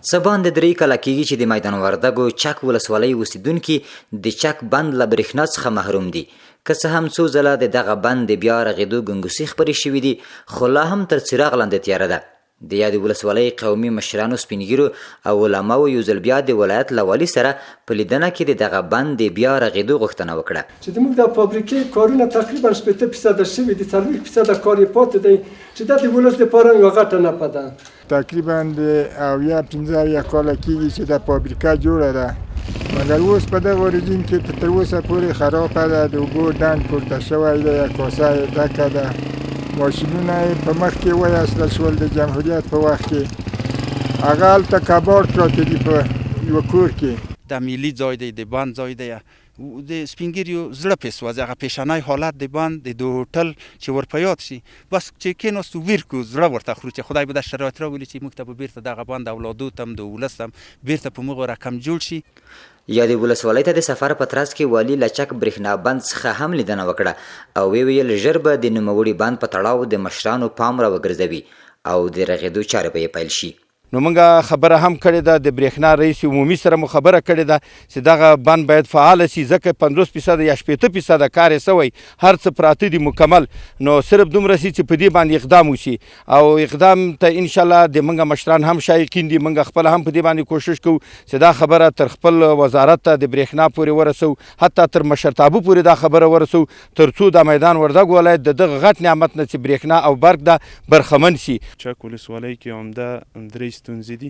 څه باندې 3 کاله کېږي چې د میدان وردګو چک ولسوالۍ اوسیدونکي د چک بند له برېښنا څخه محروم دي. که څه هم څو ځله د دغه بند د بیا رغېدو ګنګوسې خپرې شوي دي، خو لا هم تر څراغ لاندې تیاره ده. د یادې ولسوالۍ قومي مشرانو، سپینګیرو او علماو یو ځل بیا د ولایت له والي سره په لیدنه کې د دغه بند د بیا رغېدو غوښتنه وکړه. چې زموږ د فابریکې کارونه تقریبا 80% شوي دي، 40% کار یې پاتې دی، چې دا د ولس لپاره یوه غټه نفع ده. تقریبا د 15 کاله کېږي چې دا فابریکه جوړه ده، مګر اوس په دغه رژیم کې تر اوسه پورې خرابه ده. د اوبو ډنډ پورته شوی دی، کاسه یې ډکه ده، ماشینونه یې په مخ کې وایستل شول د جمهوریت په وخت کې. هغه هلته کباړ پراته دي په یوه کور کې. د ملي ځای دی، د بند ځای دی، د سپینګیریو زړه پې سوځي. هغه پیشنی حالت د بند د هوټل چې ور په یاد شي، بس چې کېناستو ویر کړو، زړه ورته خورو چې خدای به دا شرایط راولي چې موږ ته به بیرته دغه بند اولادو ته هم د ولس هم بیرته په موږ رقم جوړ شي. یادې ولسوالۍ ته د سفر په ترڅ کې والي له چک برېښنا بند څخه هم لیدنه وکړه او ویل ژر به د نوموړي بند په تړاو د مشرانو پام راوګرځوي او د رغېدو چارې به یې پیل شي. نو موږ خبره هم کړې ده، د برېښنا رئیس عمومي سره مو خبره کړې ده چې دغه بند باید فعال شي، ځکه 50% یا 80% کار یې سوی، هر څه پراته دي مکمل. نو صرف دومره سي چې په دې باندې اقدام وشي او اقدام ته انشاءالله د موږ مشران هم شایقین دي. موږ خپل هم په دې باندې کوشش کوو چې دا خبره تر خپل وزارت ته د برېښنا پورې ورسو، حتی تر مشرتابه پورې دا خبره ورسو، تر څو د میدان وردګ ولایت د دغه غټ نعمت نه چې برېښنا او برق ده برخمن شي. چک ولسوالۍ کې عمده درې ستونزې دي.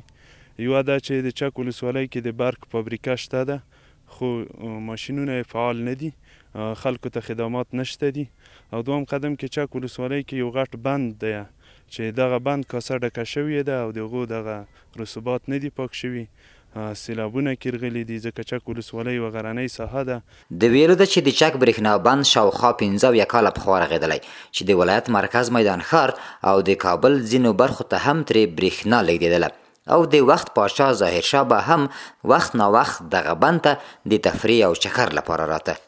یوه دا چې د چک ولسوالۍ کې د برق فابریکه شته ده، خو ماشینونه فعال نه دي، خلکو ته خدمات نشته دي. او دوم قدم کې چک ولسوالۍ کې یو غټ بند دی چې دغه بند کاسه ډکه شوې ده او د هغو دغه رسوبات نه دي پاک شوي، سیلابونه کېرغلي دي، ځکه چک ولسوالۍ یوه غرنۍ ساحه ده. د ویلو ده چې د چک برېښنا بند شاوخوا 15 کاله پخوا رغېدلی، چې د ولایت مرکز میدان ښار او د کابل ځینو برخو ته هم ترې برېښنا لېږدېدله او د وخت پاچا ظاهرشاه به هم وخت نا وخت دغه بند ته د تفریح او چکر لپاره راته.